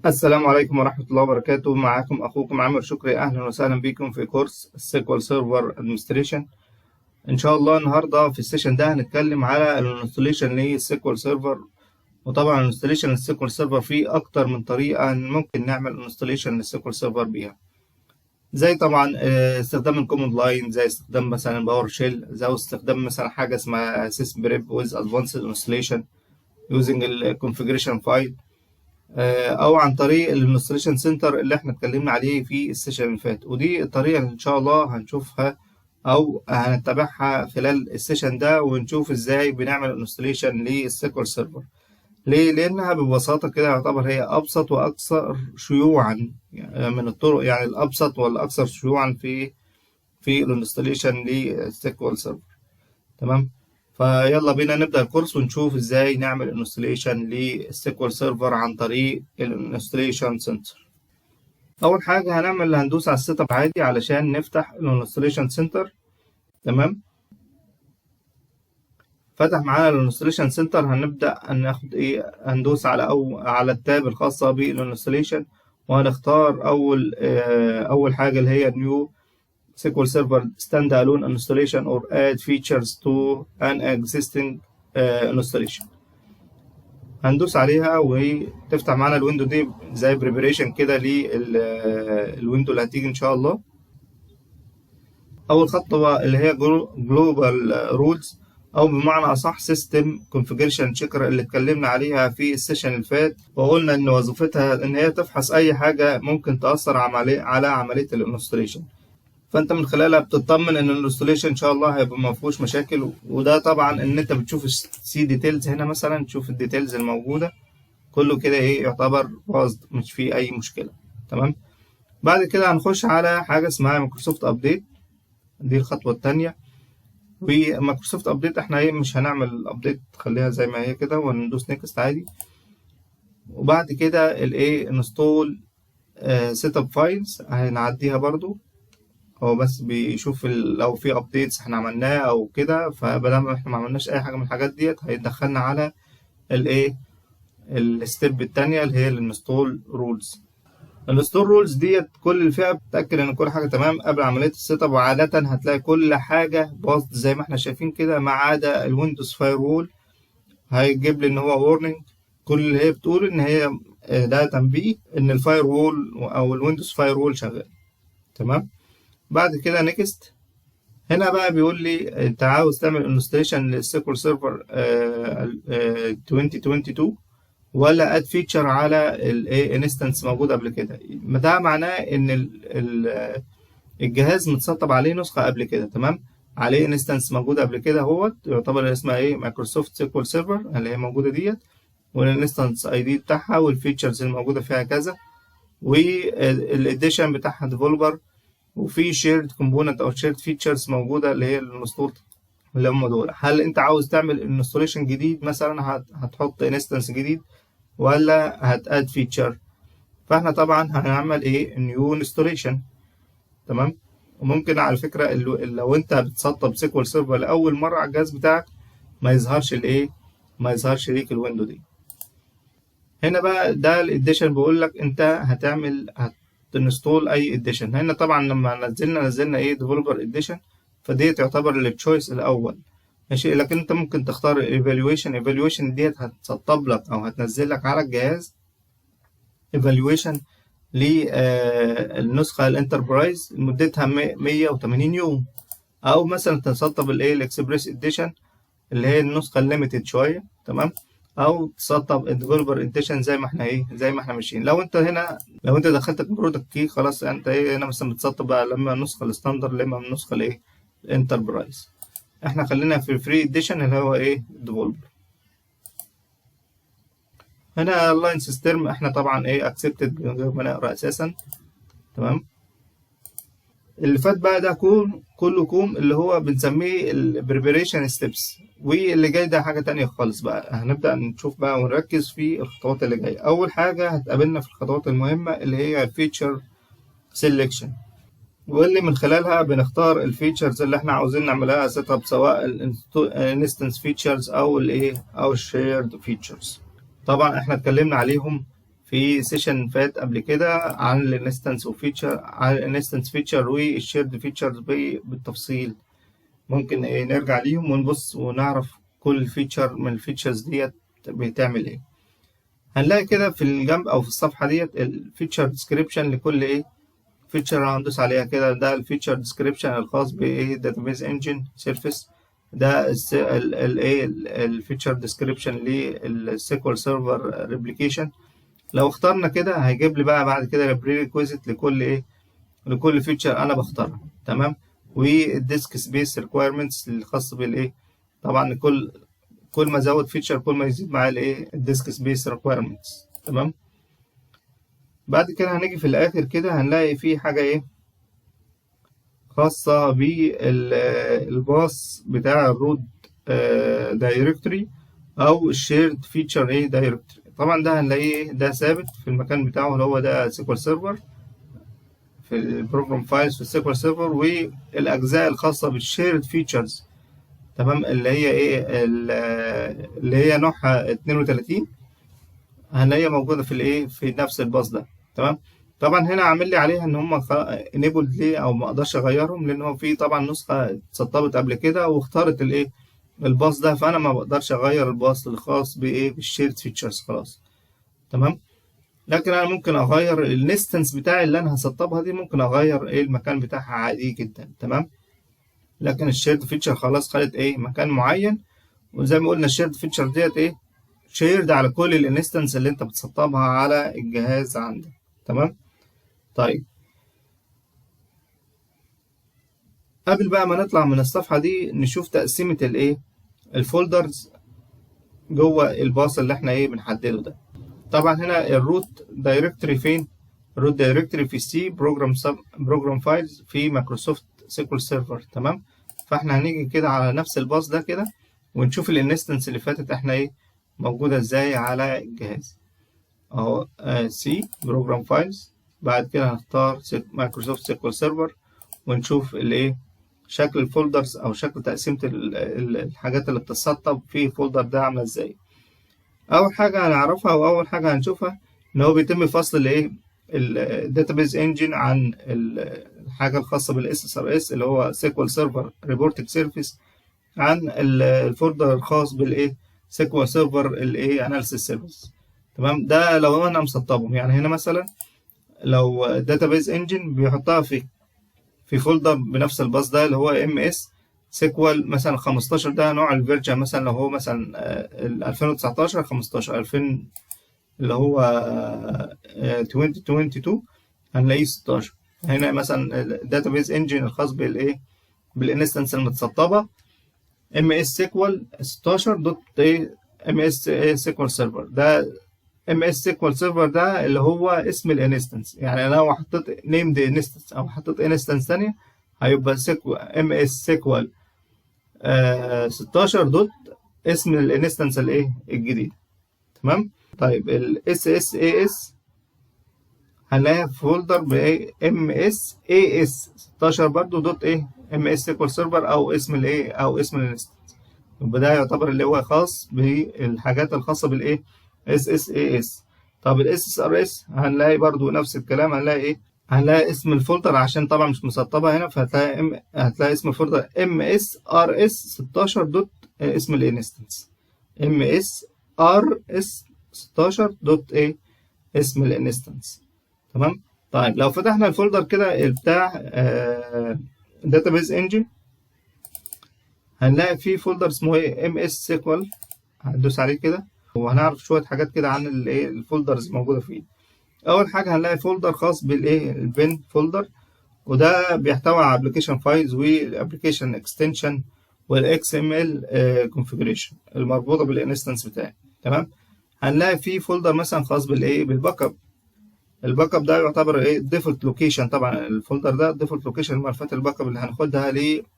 السلام عليكم ورحمة الله وبركاته. معكم أخوكم عامر شكري. أهلا وسهلا بكم في كورس السيكوال سيرفر ادمنستريشن. إن شاء الله النهاردة في السيشن ده هنتكلم على الانستوليشن للسيكوال سيرفر. وطبعا الانستوليشن للسيكوال سيرفر فيه أكتر من طريقة ممكن نعمل انستوليشن للسيكوال سيرفر بيها، زي طبعا استخدام الكوماند لاين، زي استخدام مثلا باور شيل، زي استخدام مثلا حاجة اسمها سيس بريب ويز ادفانسد انستوليشن يوزنج الكونفيجريشن فايل، او عن طريق الانستليشن سنتر اللي احنا اتكلمنا عليه في السيشن اللي فات. ودي الطريقه اللي ان شاء الله هنشوفها او هنتبعها خلال السيشن ده، ونشوف ازاي بنعمل انستليشن للسيكوال سيرفر. ليه؟ لانها ببساطه كده يعتبر هي ابسط واكثر شيوعا من الطرق، يعني الابسط والاكثر شيوعا في الانستليشن للسيكوال سيرفر. تمام. فيلا بينا نبدأ الكورس ونشوف ازاي نعمل انستليشن للسيكوال سيرفر عن طريق الانستليشن سنتر. اول حاجة هندوس على السيت اب عادي علشان نفتح الانستليشن سنتر. تمام. فتح معانا الانستليشن سنتر. هنبدأ ناخد هندوس على التاب الخاصة بالانستليشن، وهنختار اول حاجة اللي هي نيو SQL Server standalone installation or add features to an existing installation. هندوس عليها وتفتح معانا الويندو دي زي بريبريشن كده للويندو اللي هتيجي ان شاء الله. اول خطوه اللي هي جلوبال رولز، او بمعنى اصح سيستم كونفيجريشن تشيكر اللي اتكلمنا عليها في السيشن اللي فات، وقلنا ان وظيفتها ان هي تفحص اي حاجه ممكن تاثر على عمليه الانستليشن. فانت من خلالها بتطمن ان الانستليشن ان شاء الله هيبقى ما فيهوش مشاكل. وده طبعا ان انت بتشوف السي ديتيلز هنا، مثلا تشوف الديتيلز الموجوده كله كده يعتبر باظ، مش فيه اي مشكله. تمام. بعد كده هنخش على حاجه اسمها مايكروسوفت ابديت، دي الخطوه الثانيه. ومايكروسوفت ابديت احنا مش هنعمل ابديت، خليها زي ما هي كده وندوس نيكست عادي. وبعد كده انستول سيت اب فايلز هنعديها برضو. هو بس بيشوف لو في ابديتس احنا عملناه او كده، فبدل احنا ما عملناش اي حاجه من الحاجات ديت هيدخلنا على الستيب الثانيه اللي هي الانستول رولز. الانستول رولز ديت كل الفئه بتتاكد ان كل حاجه تمام قبل عمليه السيت اب، وعاده هتلاقي كل حاجه باظت زي ما احنا شايفين كده ما عدا الويندوز فاير وول. هيجيب لي ان هو وورنينج، كل اللي هي بتقول ان هي ده تنبيه ان الفاير وول او الويندوز فاير وول شغال. تمام. بعد كده نيكست. هنا بقى بيقول لي انت عاوز تعمل انستليشن للسيكوال سيرفر 2022 ولا اد فيتشر على انستنس موجود قبل كده. ده معناه ان الجهاز متسطب عليه نسخه قبل كده. تمام. عليه انستنس موجوده قبل كده، هو يعتبر اسمها مايكروسوفت سيكوال سيرفر اللي هي موجوده ديت، والانستنس اي دي بتاعها والفيتشرز الموجوده فيها كذا، والاديشن بتاعها ديفلوبر، وفي شيرد كومبوننت او شيرد فيتشرز موجوده اللي هي الانستول اللي هم دول. هل انت عاوز تعمل انستوليشن جديد مثلا هتحط انستنس جديد ولا هتاد فيتشر؟ فاحنا طبعا هنعمل نيو انستوليشن. تمام. وممكن على فكره لو انت بتسطب سيكوال سيرفر لاول مره على الجهاز بتاعك ما يظهرش ليك الويندو دي. هنا بقى ده الاديشن بيقول لك انت تنستول اي اديشن. هنا طبعا لما نزلنا ديفلوبر اديشن، فدي تعتبر التشويس الاول. ماشي. لكن انت ممكن تختار ايفالويشن ديت هتسطب لك او هتنزل لك على الجهاز ايفالويشن للنسخه الانتربرايز مدتها 180 يوم، او مثلا تسطب الاكسبريس اديشن اللي هي النسخه الليميتد شويه. تمام. او تسطب الديفلوبر اديشن زي ما احنا ماشيين. لو انت دخلت برودكت كي خلاص، انت هنا مثلا بتسطب بقى لما النسخه الستاندرد لما النسخه الانتربرايز. احنا خلينا في الفري اديشن اللي هو ديفلوبر. هنا اللاين سيستم احنا طبعا اكسبتد من غير ما نقرا اساسا. تمام. اللي فات بقى ده كله كوم اللي هو بنسميه البريبريشن ستيبس، واللي جاي ده حاجه تانية خالص. بقى هنبدا نشوف بقى ونركز في الخطوات اللي جايه. اول حاجه هتقابلنا في الخطوات المهمه اللي هي الفيتشر سيلكشن، واللي من خلالها بنختار الفيتشرز اللي احنا عاوزين نعملها سيت اب، سواء الانستنس فيتشرز او الشيرد فيتشرز. طبعا احنا اتكلمنا عليهم في سيشن فات قبل كده عن الانستنس وفيتشر، عن الانستنس فيتشر والشيرد فيتشرز بالتفصيل. ممكن نرجع ليهم ونبص ونعرف كل فيتشر من الفيتشرز ديت بتعمل ايه. هنلاقي كده في الجنب او في الصفحه ديت الفيتشر ديسكريبشن لكل فيتشر. هندوس عليها كده، ده الفيتشر ديسكريبشن الخاص داتابيز انجن سيرفيس. ده الفيتشر ديسكريبشن للسيكوال سيرفر ريبليكيشن. لو اخترنا كده هيجيب لي بقى بعد كده البريكويزيت لكل فيتشر انا بختارها. تمام. والديسك سبيس ريكويرمنتس الخاص طبعا كل ما ازود فيتشر كل ما يزيد معايا الديسك سبيس ريكويرمنتس. تمام. بعد كده هنيجي في الاخر كده هنلاقي في حاجه خاصه بالباص بتاع الروت دايركتوري او الشيرد فيتشر دايركتوري. طبعا ده هنلاقيه ده ثابت في المكان بتاعه اللي هو ده سيكوال سيرفر في البروجرام فايلز في السيكوال سيرفر. والاجزاء الخاصه بالشيرد فيتشرز تمام اللي هي اللي هي نوعها 32 هنلاقيها موجوده في نفس الباص ده. تمام. طبعا هنا عامل لي عليها ان هم انيبلد ليه او ما اقدرش اغيرهم، لان هو في طبعا نسخه اتسطبت قبل كده واختارت الباص ده، فانا ما بقدرش اغير الباص الخاص بالشيرد فيتشرز خلاص. تمام. لكن انا ممكن اغير الانستنس بتاعي اللي انا هسطبها دي، ممكن اغير المكان بتاعها عادي جدا. تمام. لكن الشيرد فيتشر خلاص خدت مكان معين، وزي ما قلنا الشيرد فيتشر ديت شيرد على كل الانستنس اللي انت بتسطبها على الجهاز عندك. تمام. طيب قبل بقى ما نطلع من الصفحة دي نشوف تقسيمة الفولدرز جوه الباص اللي احنا بنحدده ده. طبعا هنا الروت دايركتوري فين؟ الروت دايركتوري في سي بروجرام فايلز في مايكروسوفت سيكوال سيرفر. تمام. فاحنا هنيجي كده على نفس الباص ده كده ونشوف الانستنس اللي فاتت احنا موجودة ازاي على الجهاز اهو. سي بروجرام فايلز، بعد كده هنختار مايكروسوفت سيكوال سيرفر ونشوف شكل الفولدرز او شكل تقسيمة الحاجات اللي بتتسطب في الفولدر ده عاملة ازاي. اول حاجة هنعرفها واول حاجة هنشوفها ان هو بيتم فصل الداتابيز انجن عن الحاجة الخاصة بالاس اس ار اس اللي هو سيكوال سيرفر ريبورتنج سيرفيس عن الفولدر الخاص سيكوال سيرفر اناليسيس سيرفيس. تمام. ده لو انا مسطبهم، يعني هنا مثلا لو داتابيز انجن بيحطها في فولدر بنفس الباص ده اللي هو MS سيكوال مثلا 15، ده نوع الفيرجن مثلا لو هو مثلا 2019 15 2000 اللي هو 2022 هنلاقيه 16. هنا مثلا الداتابيز انجن الخاص بالانستنس المتسطبه MS سيكوال 16 دوت MS سيكوال سيرفر. ده MS سيكوال سيرفر ده اللي هو اسم الانستنس، يعني انا لو حطيت نيمد انستنس او حطيت انستنس ثانيه هيبقى MS سيكوال 16 دوت اسم الانستنس الجديد. تمام. طيب ال SSAS هنلاقيها في فولدر MSAS 16 برضو دوت MS سيكوال سيرفر او اسم او اسم الانستنس. يبقى ده يعتبر اللي هو خاص بالحاجات الخاصه SSAS. طب SSRS هنلاقي برضو نفس الكلام، هنلاقي اسم الفولدر عشان طبعا مش مسطبه هنا، هتلاقي اسم الفولدر MSRS 16 دوت اسم الانستنس MSRS 16 دوت اسم الانستنس. تمام. طيب لو فتحنا الفولدر كده بتاع database engine هنلاقي فيه فولدر اسمه MS سيكوال. هندوس عليه كده وهنعرف شويه حاجات كده عن الفولدرز الموجوده فيه. اول حاجه هنلاقي فولدر خاص البن فولدر، وده بيحتوي على ابلكيشن فايلز والابلكيشن اكستنشن والاكس ام ال كونفيجريشن المربوطه بالانستنس بتاعي. تمام. هنلاقي فيه فولدر مثلا خاص بالباك اب. الباك اب ده يعتبر ديفولت لوكيشن، طبعا الفولدر ده ديفولت لوكيشن لملفات الباك اب اللي هناخدها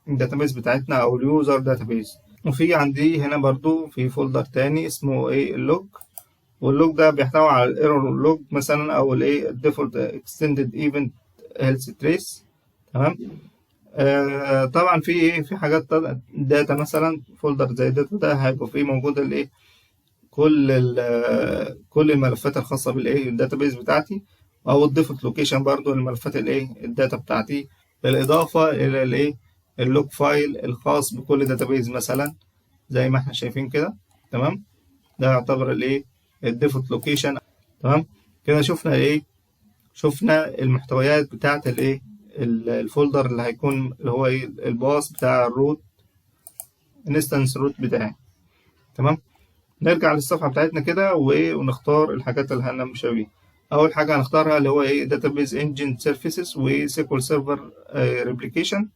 للداتابيز بتاعتنا او اليوزر داتابيز. وفي عندي هنا برضو في فولدر تاني اسمه اللوج، واللوج ده بيحتوي على الايرور لوج مثلا او الديفولت اكستندد ايفنت هيلث تريس. تمام. طبعا في حاجات داتا مثلا فولدر زي داتا ده هيبقى فيه موجود كل الملفات الخاصة بالايه الداتابيز بتاعتي، او الديفولت لوكيشن برضو الملفات الايه الداتا بتاعتي، بالاضافة الى الايه اللوج فايل الخاص بكل داتابيز مثلا زي ما احنا شايفين كده. تمام، ده يعتبر الايه الديفولت لوكيشن. تمام كده شفنا المحتويات بتاعت الايه الفولدر اللي هيكون اللي هو ايه الباص بتاع الروت انستنس روت بتاعي. تمام، نرجع للصفحه بتاعتنا كده ونختار الحاجات اللي هنمشي بيها. اول حاجه هنختارها اللي هو ايه داتابيز انجن سيرفيسز وسيكوال سيرفر ريبليكيشن.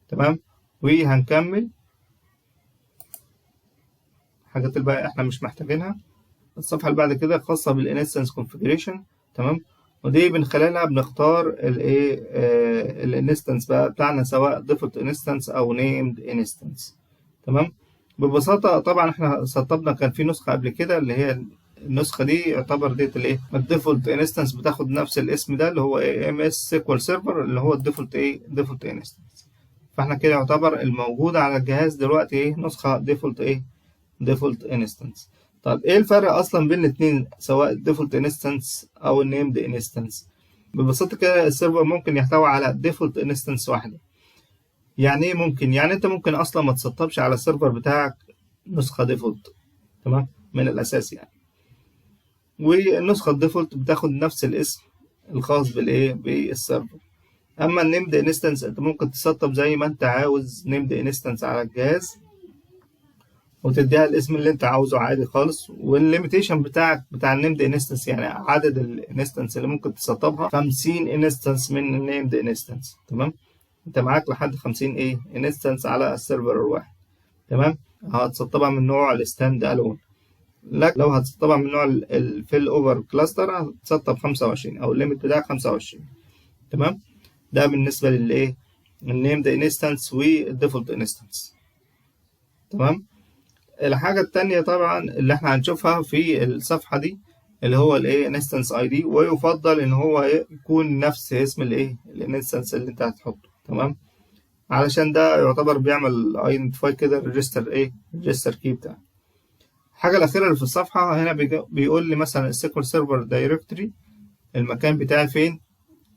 تمام، وهنكمل الحاجات اللي بقى احنا مش محتاجينها. الصفحه اللي بعد كده خاصه بالانستنس كونفيجريشن. تمام، ودي من خلالها بنختار الايه الانستنس بقى بتاعنا سواء ديفولت انستنس او نيمد انستنس. تمام، ببساطه طبعا احنا سطبنا كان في نسخه قبل كده اللي هي النسخه دي يعتبر ديت الايه الديفولت انستنس بتاخد نفس الاسم ده اللي هو ام اس سيكوال سيرفر اللي هو الديفولت ديفولت انستنس. فاحنا كده يعتبر الموجود على الجهاز دلوقتي نسخه ديفولت انستنس. طب ايه الفرق اصلا بين الاثنين سواء الديفولت انستنس او النيمد انستنس؟ ببساطه كده السيرفر ممكن يحتوي على ديفولت انستنس واحده. يعني ايه ممكن؟ يعني انت ممكن اصلا ما تسطبش على السيرفر بتاعك نسخه ديفولت. تمام، من الاساس يعني. والنسخه الديفولت بتاخد نفس الاسم الخاص بالسيرفر. اما النيمد انستنس انت ممكن تسطب زي ما انت عاوز نيمد انستنس على الجهاز وتديها الاسم اللي انت عاوزه عادي خالص. والليميتيشن بتاع النيمد انستنس يعني عدد الانستنس اللي ممكن تسطبها 50 انستنس من النيمد انستنس. تمام، انت معاك لحد 50 انستنس على السيرفر الواحد. تمام، هتسطبها من نوع الستاند الون. لكن لو هتسطبها من نوع الفيل اوفر كلاستر هتسطب 25 او الليميت بتاعك 25. تمام، ده بالنسبه النيمد انستنس والديفولت انستنس. تمام، الحاجة التانية طبعا اللي احنا هنشوفها في الصفحة دي اللي هو انستنس اي دي، ويفضل ان هو يكون نفس اسم الانستنس اللي انت هتحطه. تمام، علشان ده يعتبر بيعمل ايدنتيفاي كده الريجستر كي بتاعه. الحاجة الأخيرة اللي في الصفحة هنا بيقول لي مثلا السيكوال سيرفر دايركتوري المكان بتاعي فين،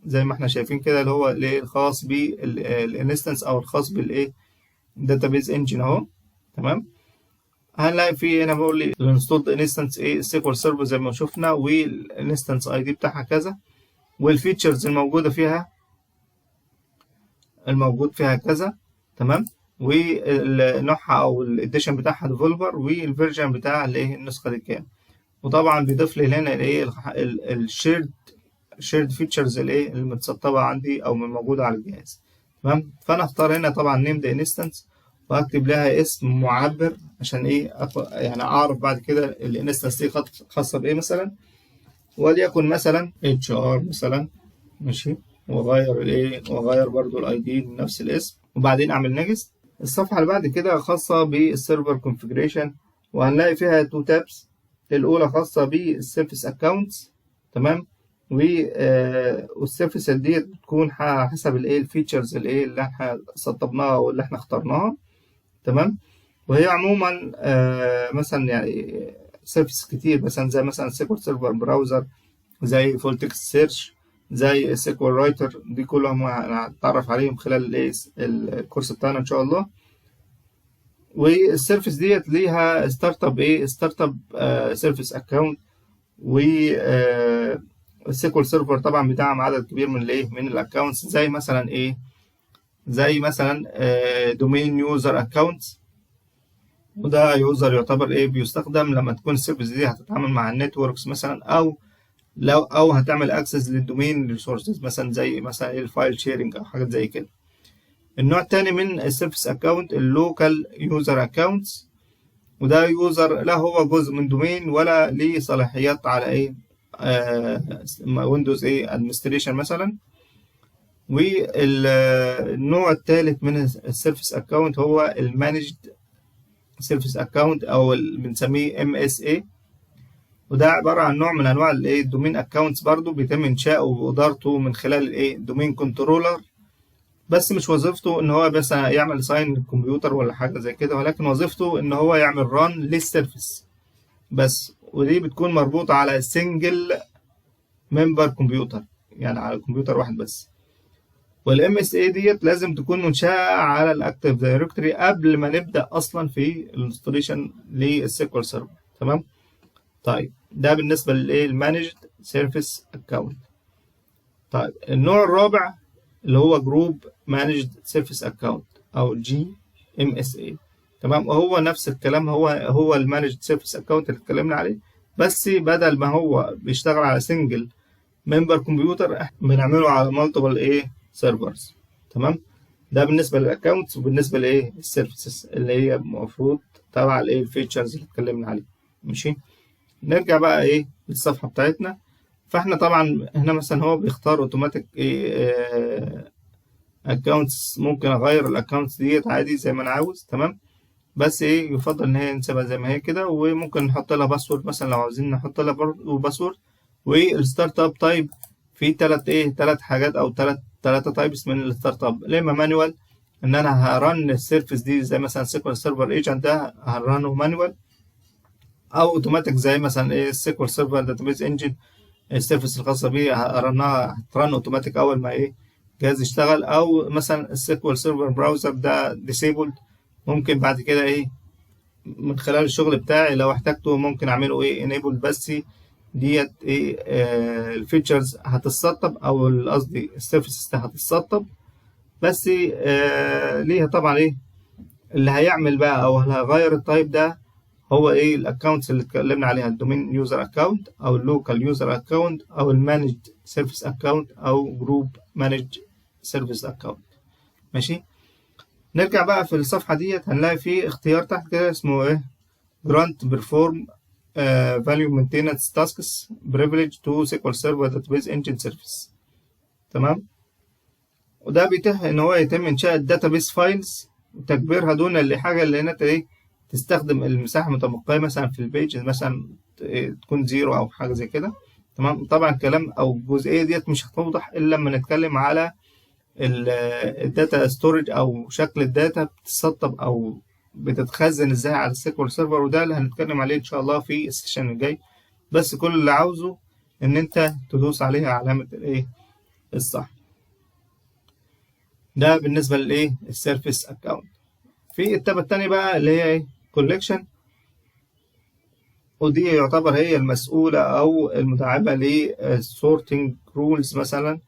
زي ما احنا شايفين كده اللي هو الخاص بالانستنس او الخاص داتابيز انجن اهو. تمام، هنلاقي في هنا بقول لي الانستولد انستنس السيكوال سيرفر زي ما شفنا والانستنس اي دي بتاعها كذا والفيتشرز الموجوده فيها كذا. تمام، ونوعها او الاديشن بتاعها ديفلوبر والفيرجن بتاع النسخه دي كام. وطبعا بيضيف لي هنا الشيرد فيتشرز اللي متسطبه عندي او موجوده على الجهاز. تمام، فانا اختار هنا طبعا نيمد انستنس وهكتب لها اسم معبر عشان يعني اعرف بعد كده الانستنس دي خاصه بايه مثلا، وليكن مثلا اتش ار مثلا. ماشي، واغير برضو الاي دي لنفس الاسم وبعدين اعمل نيكست. الصفحه اللي بعد كده خاصه بالسيرفر كونفيجريشن وهنلاقي فيها تو تابس. الاولى خاصه بالسيرفيس اكونتس. تمام، والسيرفيس دي بتكون حسب الفيتشرز اللي احنا سطبناها واللي احنا اخترناها. تمام، وهي عموما مثلا يعني سيرفيس كتير مثلا زي مثلا سيكوال سيرفر براوزر، زي فول تكست سيرش، زي سيكوال رايتر. دي كلهم هنتعرف عليهم خلال الكورس بتاعنا ان شاء الله. والسيرفيس ديت ليها ستارت اب سيرفيس اكونت. والسيكوال سيرفر طبعا بيدعم عدد كبير من الاكونتس زي مثلا دومين يوزر اكونتس. وده يوزر يعتبر بيستخدم لما تكون السيرفيس دي هتتعامل مع النتوركس مثلا او هتعمل اكسس للدومين ريسورسز مثلا زي مثلا الفايل شيرنج او حاجات زي كده. النوع الثاني من السيرفيس اكونت اللوكال يوزر اكونتس، وده يوزر لا هو جزء من دومين ولا ليه صلاحيات على ويندوز ادمنستريشن مثلا. والنوع الثالث من السيرفيس اكونت هو المانجد سيرفيس اكونت او بنسميه MSA، وده عباره عن نوع من انواع الدومين اكونتس برضو بيتم انشاؤه وادارته من خلال الدومين كنترولر. بس مش وظيفته ان هو بس يعمل ساين للكمبيوتر ولا حاجه زي كده، ولكن وظيفته ان هو يعمل ران للسيرفيس. بس، ودي بتكون مربوطة على سنجل ممبر كمبيوتر، يعني على كمبيوتر واحد بس. والام اس اي ديت لازم تكون منشأة على الاكتيف دايركتوري قبل ما نبدأ اصلا في الانستوليشن للسيكوال سيرفر. تمام. طيب ده بالنسبة للايه المانجد سيرفيس اكونت. طيب النوع الرابع اللي هو جروب مانجد سيرفيس اكونت او جي ام اس اي. تمام. وهو نفس الكلام، هو المانجد سيرفيس اكونت اللي اتكلمنا عليه، بس بدل ما هو بيشتغل على سنجل ممبر كمبيوتر بنعمله على مالتيبل ايه سيرفرز. تمام. ده بالنسبه للاكونتس، وبالنسبه لايه السيرفيسز اللي هي المفروض تبع الايه الفيتشرز اللي اتكلمنا عليه. ماشي. نرجع بقى ايه للصفحه بتاعتنا. فاحنا طبعا هنا مثلا هو بيختار اوتوماتيك ايه اكونتس، ممكن اغير الاكونتس ديت عادي زي ما انا عاوز. تمام. بس ايه يفضل ان هي نسيبها زي ما هي كده، وممكن نحط لها باسورد مثلا لو عاوزين نحط لها برضه باسورد. والستارت اب تايب في ثلاث حاجات او ثلاثه تايبس من الستارت اب. يا اما مانوال، ان انا هرن السيرفيس دي زي مثلا سيكوال سيرفر ايجنت ده هرنه مانوال، او اوتوماتيك زي مثلا ايه السيكوال سيرفر داتابيز انجن السيرفيس الخاصه بيه هترن اوتوماتيك اول ما ايه جهاز يشتغل. او مثلا السيكوال سيرفر براوزر ده ديسيبلد، ممكن بعد كده ايه من خلال الشغل بتاعي لو احتاجته ممكن اعمله ايه انيبل. بس ديت ايه الفيتشرز هتتسطب، او قصدي السيرفيسز هتتسطب. بس ليها طبعا ايه اللي هيعمل بقى او اللي هيغير التايب ده هو ايه الاكونتس اللي اتكلمنا عليها، الدومين يوزر اكونت او اللوكال يوزر اكونت او المانجد سيرفيس اكونت او جروب مانجد سيرفيس اكونت. ماشي. نرجع بقى في الصفحه ديت هنلاقي في اختيار تحت كده اسمه ايه جرانت بيرفورم value maintenance tasks privilege to SQL Server Database Engine Service. تمام. وده بيتيح ان هو يتم انشاء الداتابيس فايلز وتكبيرها دون الحاجه اللي هنا ايه تستخدم المساحه المتبقيه مثلا في البيج مثلا تكون زيرو او حاجه زي كده. تمام. طبعا الكلام او الجزئيه ديت مش هتوضح الا لما نتكلم على الداتا ستورج او شكل الداتا بتتسطب او بتتخزن ازاي على السيكوال سيرفر، وده اللي هنتكلم عليه ان شاء الله في السيشن الجاي. بس كل اللي عاوزه ان انت تدوس عليها علامه الايه الصح. ده بالنسبه للايه السيرفيس اكونت. في التابه الثانيه بقى اللي هي ايه كولكشن، ودي يعتبر هي المسؤوله او المدعمه للسورتنج رولز، مثلا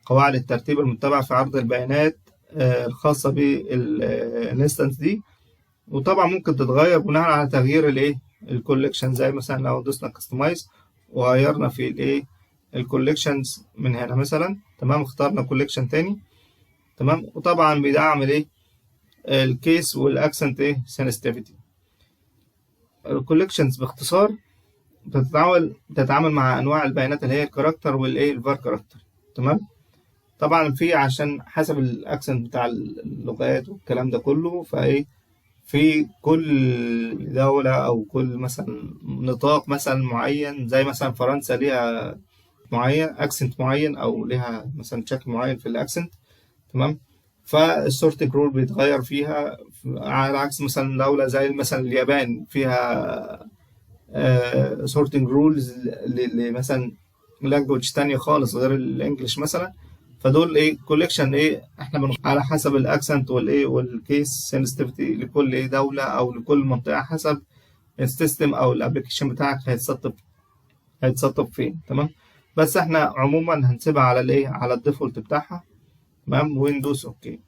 قواعد الترتيب المتبع في عرض البيانات الخاصه بالانستنس دي. وطبعا ممكن تتغير بناء على تغيير الايه الكولكشن، زي مثلا لو دوسنا كاستمايز وغيرنا في الايه الكولكشنز من هنا مثلا. تمام. اخترنا كولكشن تاني. تمام. وطبعا بيدعم الايه الكيس والاكسنت ايه سنسيتيفيتي. الكولكشنز باختصار بتتعامل مع انواع البيانات اللي هي الكاركتر والايه الفار كاركتر. تمام. طبعا في عشان حسب الاكسنت بتاع اللغات والكلام ده كله، فايه في كل دولة أو كل مثلا نطاق مثلا معين، زي مثلا فرنسا ليها معين أكسنت معين أو ليها مثلا شكل معين في الأكسنت. تمام. فالسورتنج رول بيتغير فيها، على عكس مثلا دولة زي مثلا اليابان فيها سورتنج رولز مثلا لانجوج تانية خالص غير الانجليش مثلا. فدول ايه كوليكشن ايه احنا على حسب الاكسنت والايه والكيس سنسيتيفيتي لكل ايه دوله او لكل منطقه، حسب السيستم او الابلكيشن بتاعك هيتسطب فين. تمام. بس احنا عموما هنسيبها على الايه على الديفولت بتاعها. تمام. ويندوز اوكي.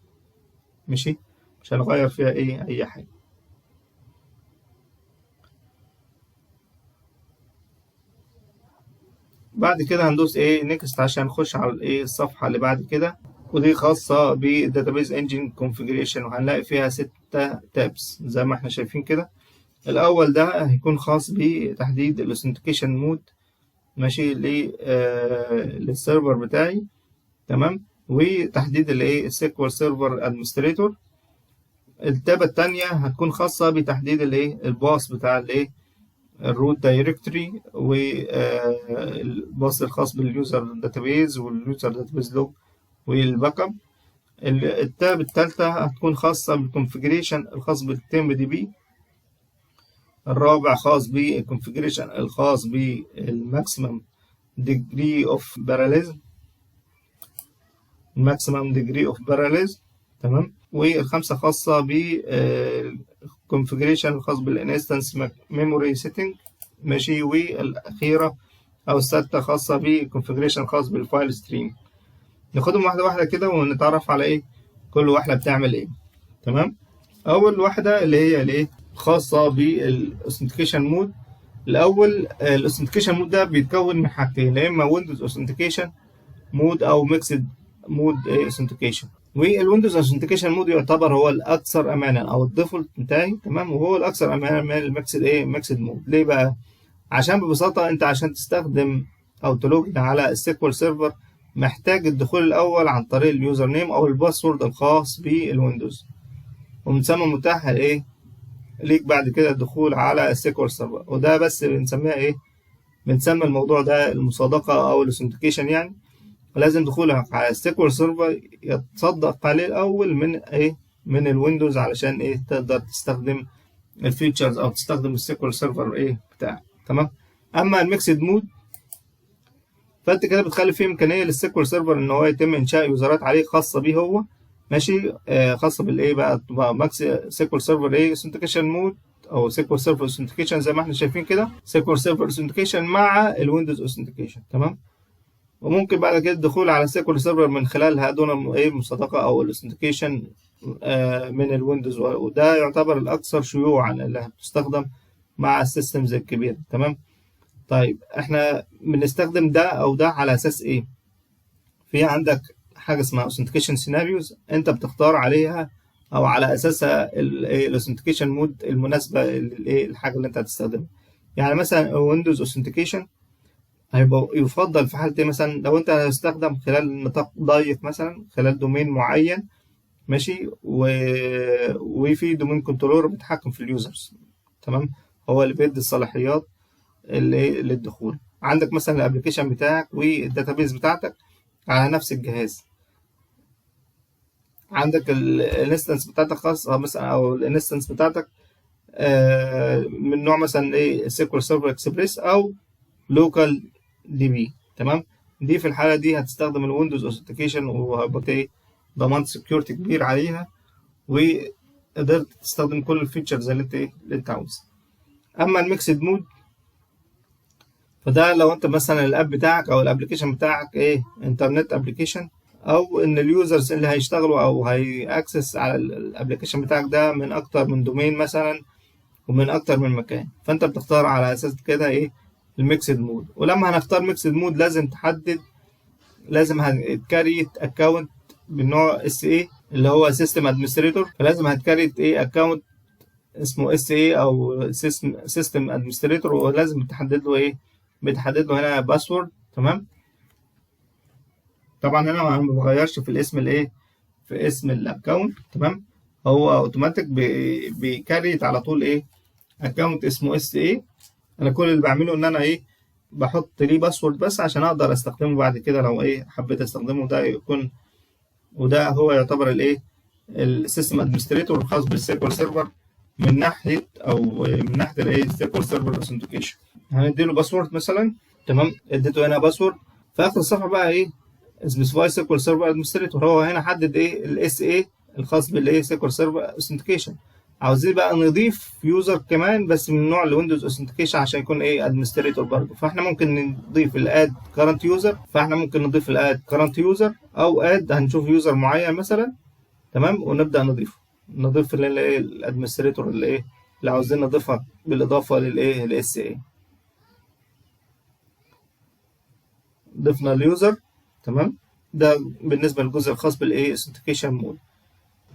ماشي. مش هنغير فيها ايه اي حاجه. بعد كده هندوس ايه نيكست عشان نخش على الايه الصفحه اللي بعد كده، ودي خاصه بالداتابيز انجن كونفيجريشن، وهنلاقي فيها 6 تابس زي ما احنا شايفين كده. الاول ده هيكون خاص بتحديد الاوثنتيكيشن مود، ماشي للسيرفر بتاعي. تمام. وتحديد الايه السيكوال سيرفر ادمنستريتور. التابه الثانيه هتكون خاصه بتحديد الايه الباص بتاع الايه الروت دايركتوري والباص الخاص باليوزر داتابيز واليوزر داتابيز لوج والباك اب. التاب الثالثه هتكون خاصه بالكونفجريشن الخاص بالتيم دي بي. الرابع خاص بالconfiguration الخاص بالماكسيمم degree of parallelism تمام. والخامسة خاصة بالconfiguration الخاص بالinstance memory setting ماشي. والأخيرة أو السادسة خاصة بالconfiguration الخاص بالفايل ستريم. ناخدهم واحدة واحدة كده ونتعرف على إيه كل واحدة بتعمل إيه. تمام. أول واحدة اللي هي الإيه خاصة بالauthentication مود. الأول الauthentication مود ده بيتكون من حاجتين، يا إما ويندوز authentication مود أو ميكسد مود authentication. والويندوز authentication مود يعتبر هو الأكثر أمانا أو الديفولت بتاعي، تمام، وهو الأكثر أمانا من الميكسد مود. ليه بقى؟ عشان ببساطة أنت عشان تستخدم أو تلوجن على السيكوال سيرفر محتاج الدخول الأول عن طريق اليوزر نيم أو الباسورد الخاص بالويندوز، ومن ثم متاح ليك بعد كده الدخول على السيكوال سيرفر. وده بس بنسميها بنسمي الموضوع ده المصادقة أو الاوثنتيكيشن يعني. ولازم دخولك على السيكوال سيرفر يتصدق عليه الأول من الويندوز علشان تقدر تستخدم الفيتشرز أو تستخدم السيكوال سيرفر بتاعك. تمام. أما الميكسد مود فأنت كده بتخلي فيه إمكانية للسيكوال سيرفر إن هو يتم إنشاء يوزرات عليه خاصة بيه هو ماشي. خاصة بقى ماكس سيكوال سيرفر اوثنتيكيشن مود او سيكوال سيرفر اوثنتيكيشن زي ما احنا شايفين كده، سيكوال سيرفر اوثنتيكيشن مع الويندوز اوثنتيكيشن. تمام. وممكن بعد كده الدخول على سيكوال سيرفر من خلال هدول المصادقة او الاوثنتيكيشن من الويندوز، وده يعتبر الاكثر شيوعا اللي هتستخدم مع السيستمز الكبيرة. تمام. طيب احنا بنستخدم ده او ده على اساس ايه؟ في عندك حاجه اسمها authentication scenarios انت بتختار عليها او على اساسها الاوثنتيكيشن مود المناسبه الحاجه اللي انت هتستخدمها. يعني مثلا ويندوز authentication هيبقى يفضل في حاله مثلا لو انت هتستخدم خلال نطاق ضيق مثلا خلال دومين معين ماشي، وفي دومين كنترولر بيتحكم في اليوزرز. تمام. هو اللي بيدي الصلاحيات للدخول. عندك مثلا الابلكيشن بتاعك والداتابيز بتاعتك على نفس الجهاز. عندك الانستنس بتاعتك خاصة مثلا او الانستنس بتاعتك من نوع مثلا سيكوال سيرفر اكسبريس او لوكال دي بي. تمام. دي في الحالة دي هتستخدم الويندوز اوثنتيكيشن وهيبقى ضمان سكيورتي كبير عليها، وقدرت تستخدم كل الفيتشرز اللي انت عاوزها. اما الميكسد مود فده لو انت مثلا الاب بتاعك او الابلكيشن بتاعك انترنت ابلكيشن، او ان اليوزرز اللي هيشتغلوا او هيأكسس على الابلكيشن بتاعك ده من اكتر من دومين مثلا ومن اكتر من مكان، فانت بتختار على اساس كده الميكسد مود. ولما هنختار ميكسد مود لازم هتكريت اكونت بالنوع SA اللي هو سيستم ادمنستريتور، فلازم هتكريت اكونت اسمه SA او سيستم ادمنستريتور، ولازم تحدد له بتحدد له هنا باسورد. تمام. طبعا هنا ما بغيرش في الاسم في اسم الاكونت. تمام. هو اوتوماتيك بيكريت على طول اكونت اسمه SA. انا كل اللي بعمله ان انا بحط ليه باسورد بس عشان اقدر استخدمه بعد كده لو حبيت استخدمه. ده يكون وده هو يعتبر السيستم ادمنستريتور الخاص بالسيكوال سيرفر من ناحيه السيكوال سيرفر اوثنتيكيشن. هنديله باسورد مثلا. تمام. اديته هنا باسورد. في اخر الصفحه بقى سبيسيفاي سيكوال سيرفر ادمنستريتور. هو هنا حدد الاس الخاص سيكوال سيرفر اوثنتيكيشن. عاوزين بقى نضيف يوزر كمان بس من نوع الويندوز اوثنتيكيشن عشان يكون ادمنستريتور برضه، فاحنا ممكن نضيف الاد كرنت يوزر. فاحنا ممكن نضيف الاد كرنت يوزر او هنشوف يوزر معين مثلا. تمام. ونبدا نضيف الادمنستريتور اللي عاوزين نضيفها بالاضافه للاس ضفنا اليوزر. تمام. ده بالنسبه للجزء الخاص اوثنتيكيشن مود.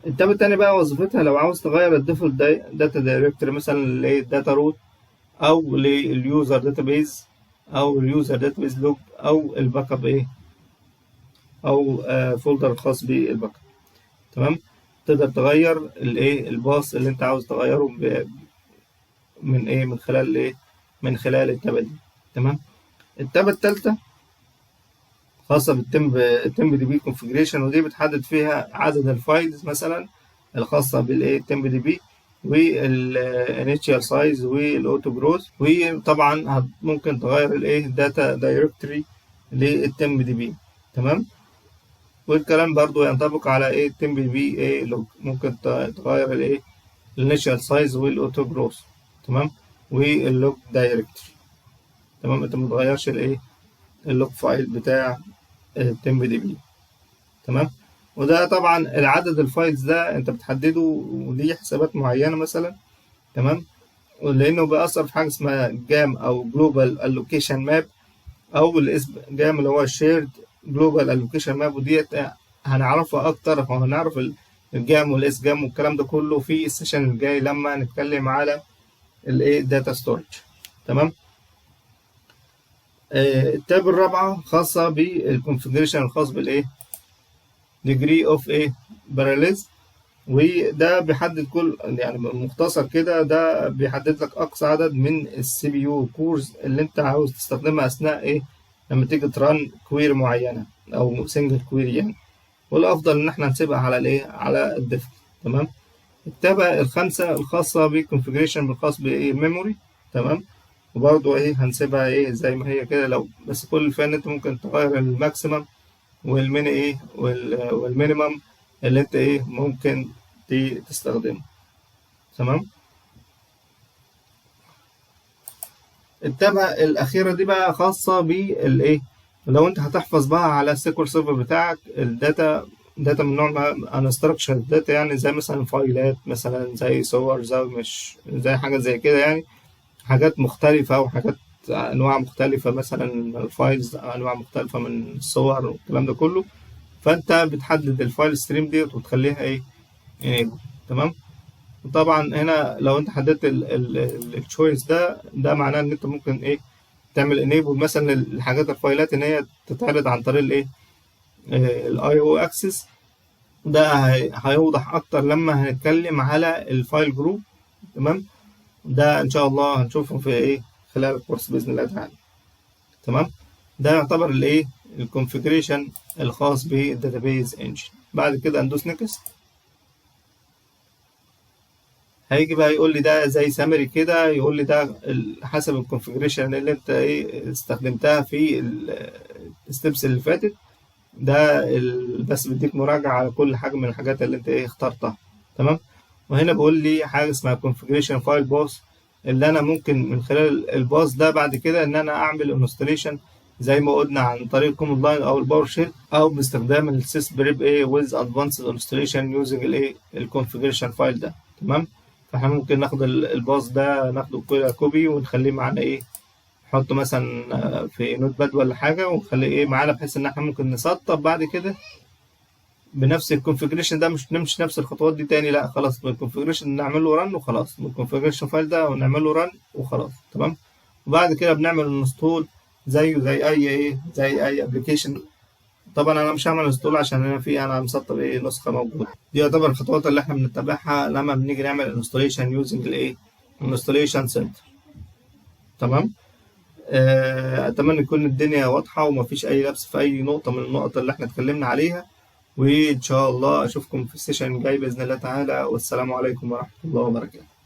التاب التاني بقى وظيفتها لو عاوز تغير الديفولت داتا دايركتوري مثلا للداتا روت او لليوزر داتابيز او اليوزر داتابيز لوج او الباك اب او فولدر خاص بالباك اب. تمام. تقدر تغير الباص اللي انت عاوز تغيره من خلال التابة دي. تمام. التابة التالتة خاصة بالتمب دي بي كونفيجريشن، ودي بتحدد فيها عدد الفايلز مثلا الخاصة بالتمب دي بي والانيشال سايز والاوتو جروث. وطبعا ممكن تغير الايه داتا دايركتوري للتم دي بي. تمام. والكلام برضو ينطبق على ايه التم دي بي ايه لوج، ممكن تغير الايه الانيشال سايز والاوتو جروث. تمام. واللوج دايركتوري. تمام. انت ما تغيرش الايه اللوج فايل بتاع التم دي بي. تمام. وده طبعا العدد الفايلز ده انت بتحدده وليه حسابات معينه مثلا. تمام. لانه بيأثر في حاجه اسمها جام او جلوبال الوكيشن ماب، او الاسم جام اللي هو الشيرد جلوبال الوكيشن ماب. وديت هنعرفها اكتر، وهنعرف الجام والاس جام والكلام ده كله في السيشن الجاي لما نتكلم على الايه داتا ستورج. تمام. التاب الرابعه خاصه بالكونفجريشن الخاص بالايه degree of ايه parallelism. وده بيحدد كل يعني مختصر كده، ده بيحدد لك اقصى عدد من السي بي يو كورز اللي انت عاوز تستخدمها اثناء ايه لما تيجي تران كويري معينه او سنجل كويري يعني. والافضل ان احنا نسيبها على الايه على الديفولت. تمام. التابة الخامسه الخاصه بالكونفجريشن الخاص بايه ميموري. تمام. وبرضه ايه هنسيبها ايه زي ما هي كده، لو بس كل اللي فيها ان انت ممكن تغير الماكسيمم والميني ايه والمينيمم اللي انت ايه ممكن تستخدمه. تمام. التابة الأخيرة دي بقى خاصة بالإيه لو أنت هتحفظ بقى على السيكوال سيرفر بتاعك الداتا، داتا من نوع unstructured داتا، يعني زي مثلا فايلات مثلا زي صور زي مش زي حاجة زي كده، يعني حاجات مختلفة وحاجات أنواع مختلفة، مثلا الفايلز أنواع مختلفة من الصور والكلام ده كله. فأنت بتحدد الفايل ستريم ديت وتخليها إيه enable. تمام. وطبعا هنا لو انت حددت التشويس ده معناه ان انت ممكن ايه تعمل انيبل مثلا الحاجات الفايلات ان هي تتعرض عن طريق الايه الاي او اكسس. ده هيوضح اكتر لما هنتكلم على الفايل جروب. تمام. ده ان شاء الله هنشوفه في ايه خلال الكورس باذن الله تعالى. تمام. ده يعتبر الايه الكونفيجريشن الخاص بالداتابيز انجن. بعد كده ندوس نيكست. هيجي بقى يقول لي ده زي سامري كده، يقول لي ده حسب الكونفجريشن اللي انت ايه استخدمتها في الستبس اللي فاتت. ده بس بيديك مراجعة على كل حاجة من الحاجات اللي انت ايه اخترتها. تمام. وهنا بقول لي حاجة اسمها configuration file boss، اللي انا ممكن من خلال الباص ده بعد كده ان انا اعمل انستليشن زي ما قلنا عن طريق الكوماند لاين او الباور شيل، او باستخدام السيس بريب ايه with advanced installation using الايه الكونفجريشن فايل ده. تمام. فاحنا ممكن ناخد الباص ده ناخده كده كوبي ونخليه معانا ايه نحطه مثلا في نوت باد ولا حاجه ونخليه ايه معانا، بحيث ان احنا ممكن نسطب بعد كده بنفس الكونفجريشن ده، مش نمشي نفس الخطوات دي تاني، لا خلاص بالكونفجريشن نعمل له رن وخلاص، بالكونفجريشن فايل ده ونعمل له رن وخلاص. تمام. وبعد كده بنعمل انستول زيه زي اي ايه زي اي ابلكيشن. طبعا انا مش هعمل انستول عشان انا مسطب ايه نسخه موجوده. دي يعتبر الخطوات اللي احنا بنتبعها لما بنيجي نعمل انستوليشن يوزنج الايه انستوليشن سنتر. تمام. اتمنى تكون الدنيا واضحه ومفيش اي لبس في اي نقطه من النقط اللي احنا اتكلمنا عليها، وان شاء الله اشوفكم في السيشن الجاي باذن الله تعالى، والسلام عليكم ورحمه الله وبركاته.